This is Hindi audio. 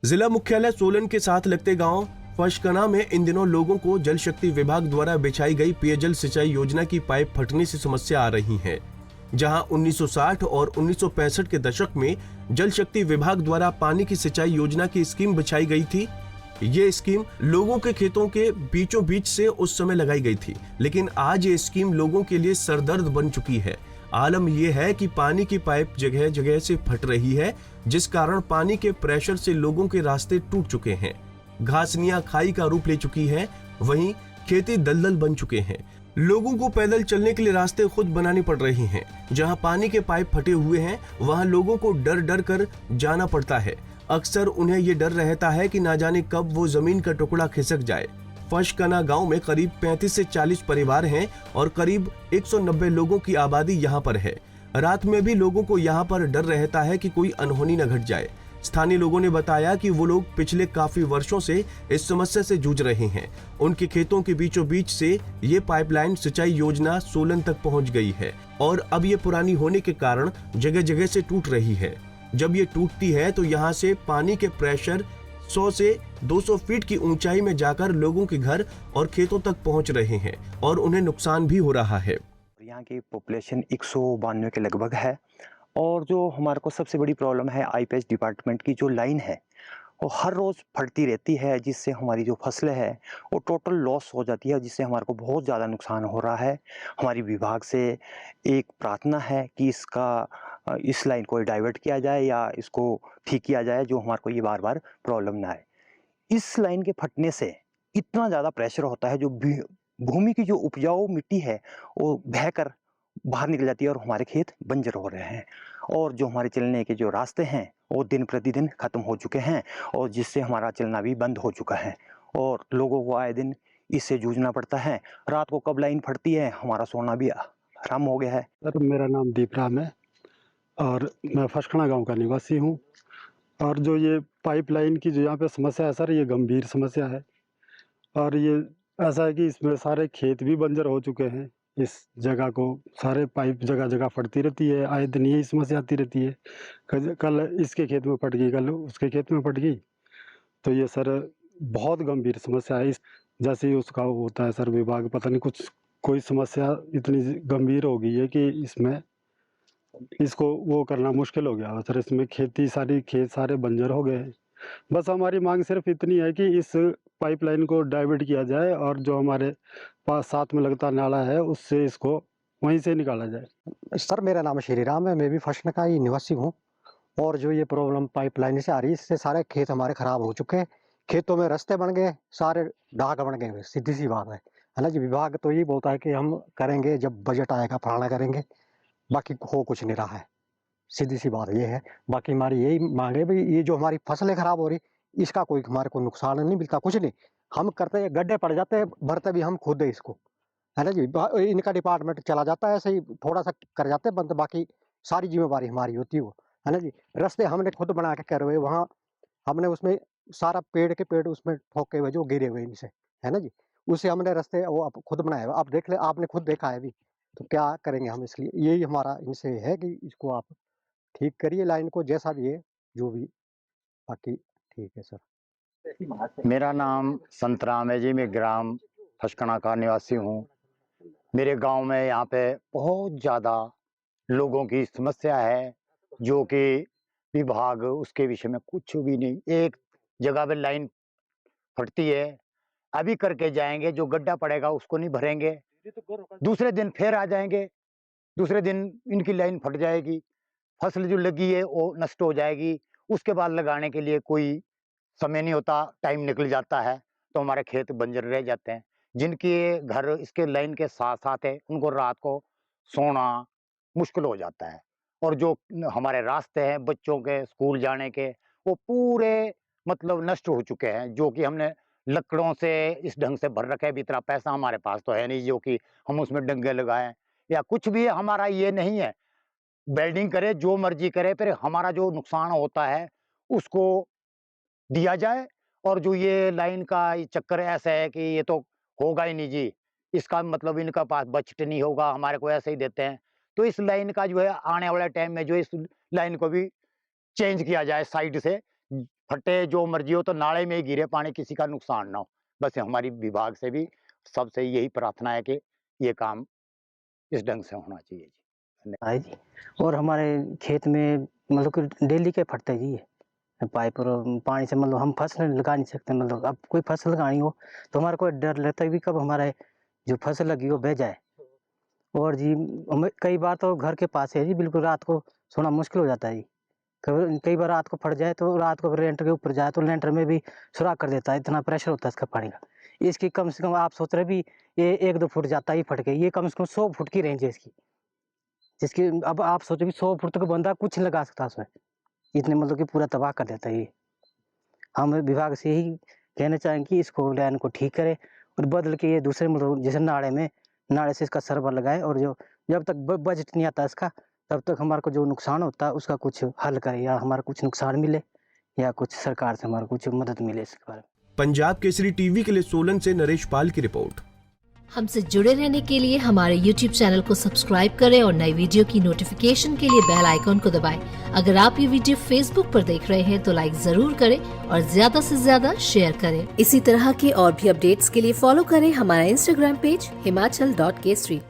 जिला मुख्यालय सोलन के साथ लगते गांव फशकना में इन दिनों लोगों को जल शक्ति विभाग द्वारा बिछाई गई पेयजल सिंचाई योजना की पाइप फटने से समस्या आ रही है। जहां 1960 और 1965 के दशक में जल शक्ति विभाग द्वारा पानी की सिंचाई योजना की स्कीम बिछाई गई थी। ये स्कीम लोगों के खेतों के बीचों बीच से उस समय लगाई गई थी, लेकिन आज ये स्कीम लोगों के लिए सरदर्द बन चुकी है। आलम यह है कि पानी की पाइप जगह जगह से फट रही है, जिस कारण पानी के प्रेशर से लोगों के रास्ते टूट चुके हैं। घासनियां खाई का रूप ले चुकी हैं, वहीं खेती दलदल बन चुके हैं। लोगों को पैदल चलने के लिए रास्ते खुद बनाने पड़ रहे हैं। जहां पानी के पाइप फटे हुए हैं, वहां लोगों को डर डर कर जाना पड़ता है। अक्सर उन्हें ये डर रहता है कि ना जाने कब वो जमीन का टुकड़ा खिसक जाए। फशकना गांव में करीब 35 से 40 परिवार हैं और करीब 190 लोगों की आबादी यहां पर है। रात में भी लोगों को यहां पर डर रहता है कि कोई अनहोनी न घट जाए। स्थानीय लोगों ने बताया कि वो लोग पिछले काफी वर्षों से इस समस्या से जूझ रहे हैं। उनके खेतों के बीचों बीच से ये पाइपलाइन सिंचाई योजना सोलन तक पहुंच गई है और अब ये पुरानी होने के कारण जगह जगह से टूट रही है। जब ये टूटती है तो यहाँ से पानी के प्रेशर 100 से 200 फीट की ऊंचाई में जाकर लोगों के घर और खेतों तक पहुंच रहे हैं और उन्हें नुकसान भी हो रहा है। यहाँ की पॉपुलेशन 192 के लगभग है और जो हमारे को सबसे बड़ी प्रॉब्लम है आईपीएच डिपार्टमेंट की जो लाइन है वो हर रोज़ फटती रहती है, जिससे हमारी जो फसलें हैं वो टोटल लॉस हो जाती है, जिससे हमारे को बहुत ज़्यादा नुकसान हो रहा है। हमारी विभाग से एक प्रार्थना है कि इस लाइन को डाइवर्ट किया जाए या इसको ठीक किया जाए, जो हमारे को ये बार बार प्रॉब्लम ना आए। इस लाइन के फटने से इतना ज़्यादा प्रेशर होता है, जो भूमि की जो उपजाऊ मिट्टी है वो बहकर बाहर निकल जाती है और हमारे खेत बंजर हो रहे हैं और जो हमारे चलने के जो रास्ते हैं वो दिन प्रतिदिन खत्म हो चुके हैं और जिससे हमारा चलना भी बंद हो चुका है और लोगों को आए दिन इससे जूझना पड़ता है। रात को कब लाइन फटती है हमारा सोना भी हराम हो गया है। सर, मेरा नाम दीपराम है और मैं फशखना गांव का निवासी हूं। और जो ये पाइपलाइन की जो यहाँ पे समस्या है सर, ये गंभीर समस्या है और ये ऐसा है कि इसमें सारे खेत भी बंजर हो चुके हैं। इस जगह को सारे पाइप जगह जगह फटती रहती है, आए दिन यही समस्या आती रहती है। कल इसके खेत में फट गई, कल उसके खेत में फट गई। तो ये सर बहुत गंभीर समस्या है। इस जैसे ही उसका होता है सर, विभाग पता नहीं कुछ कोई समस्या इतनी गंभीर हो गई है कि इसको वो करना मुश्किल हो गया सर। इसमें खेत सारे बंजर हो गए हैं। बस हमारी मांग सिर्फ इतनी है कि इस पाइपलाइन को डाइवर्ट किया जाए और जो हमारे पास साथ में लगता नाला है उससे इसको वहीं से निकाला जाए। सर, मेरा नाम श्री राम है, मैं भी फशकना का ही निवासी हूँ। और जो ये प्रॉब्लम पाइपलाइन से आ रही है, इससे सारे खेत हमारे खराब हो चुके हैं। खेतों में रास्ते बन गए, सारे ढाक बन गए, सीधी सी बात है ना जी। विभाग तो यही बोलता है कि हम करेंगे, जब बजट आएगा फलाना करेंगे, बाकी हो कुछ नहीं रहा है। सीधी सी बात ये है। बाकी हमारी यही मांग है भाई, ये जो हमारी फसलें खराब हो रही, इसका कोई हमारे को नुकसान नहीं मिलता, कुछ नहीं। हम करते गड्ढे पड़ जाते हैं, भरते भी हम खुद है इसको, है ना जी। इनका डिपार्टमेंट चला जाता है, ऐसे ही थोड़ा सा कर जाते हैं बंद, बाकी सारी जिम्मेवारी हमारी होती है वो, है ना जी। रास्ते हमने खुद बना के करे हुए, वहाँ हमने उसमें सारा पेड़ के पेड़ उसमें ठोके हुए जो गिरे हुए इनसे, है ना जी। उसे हमने रास्ते वो अब खुद बनाए हुए, आप देख ले, आपने खुद देखा है अभी। तो क्या करेंगे हम इसके लिए, यही हमारा इनसे है कि इसको आप ठीक करिए लाइन को, जैसा भी है जो भी, बाकी ठीक है सर। मेरा नाम संतराम है जी, मैं ग्राम फशकना का निवासी हूँ। मेरे गांव में यहाँ पे बहुत ज़्यादा लोगों की समस्या है, जो कि विभाग उसके विषय में कुछ भी नहीं। एक जगह पे लाइन फटती है, अभी करके जाएंगे, जो गड्ढा पड़ेगा उसको नहीं भरेंगे, दूसरे दिन फिर आ जाएंगे, दूसरे दिन इनकी लाइन फट जाएगी, फसल जो लगी है वो नष्ट हो जाएगी। उसके बाद लगाने के लिए कोई समय नहीं होता, टाइम निकल जाता है, तो हमारे खेत बंजर रह जाते हैं। जिनके घर इसके लाइन के साथ साथ है, उनको रात को सोना मुश्किल हो जाता है। और जो हमारे रास्ते हैं बच्चों के स्कूल जाने के, वो पूरे मतलब नष्ट हो चुके हैं, जो कि हमने लकड़ों से इस ढंग से भर रखे हैं। इतना पैसा हमारे पास तो है नहीं जो कि हम उसमें डंगे लगाएं या कुछ भी। हमारा ये नहीं है, वेल्डिंग करे जो मर्जी करे, फिर हमारा जो नुकसान होता है उसको दिया जाए। और जो ये लाइन का ये चक्कर ऐसा है कि ये तो होगा ही नहीं जी, इसका मतलब इनका पास बजट नहीं होगा, हमारे को ऐसे ही देते हैं। तो इस लाइन का जो है आने वाले टाइम में जो इस लाइन को भी चेंज किया जाए साइड से, फटे जो मर्जी हो तो नाले में ही गिरे पानी, किसी का नुकसान ना हो। बस हमारी विभाग से भी सबसे यही प्रार्थना है कि ये काम इस ढंग से होना चाहिए जी। है जी। और हमारे खेत में मतलब कि डेली के फटते जी ये पाइप, और पानी से मतलब हम फसल लगा नहीं सकते। मतलब अब कोई फसल लगानी हो तो हमारा कोई डर रहता है कि कब हमारे जो फसल लगी हो बह जाए। और जी हमें कई बार तो घर के पास है जी, बिल्कुल रात को सोना मुश्किल हो जाता है जी। कई बार रात को फट जाए तो रात को अगर लेंटर के ऊपर जाए तो लेंटर में भी सुराख कर देता है, इतना प्रेशर होता है इसका पानी का। इसकी कम से कम आप सोच रहे भी ये 1-2 फुट जाता ही फट के, ये कम से कम 100 फुट की रेंज है इसकी, जिसकी अब आप सोचो कि 100 फुट तक बंदा कुछ नहीं लगा सकता उसमें, इतने मतलब कि पूरा तबाह कर देता है ये। हम विभाग से यही कहना चाहेंगे कि इसको लाइन को ठीक करे और बदल के ये दूसरे मतलब जैसे नाले से इसका सर्वर लगाए, और जो जब तक बजट नहीं आता इसका तब तक हमारे को जो नुकसान होता है उसका कुछ हल करे, या हमारा कुछ नुकसान मिले या कुछ सरकार से हमारा कुछ मदद मिले इसके बारे में। पंजाब केसरी टीवी के लिए सोलन से नरेश पाल की रिपोर्ट। हमसे जुड़े रहने के लिए हमारे YouTube चैनल को सब्सक्राइब करें और नई वीडियो की नोटिफिकेशन के लिए बेल आइकॉन को दबाएं। अगर आप ये वीडियो Facebook पर देख रहे हैं तो लाइक जरूर करें और ज्यादा से ज्यादा शेयर करें। इसी तरह के और भी अपडेट्स के लिए फॉलो करें हमारा Instagram पेज himachal.kesri।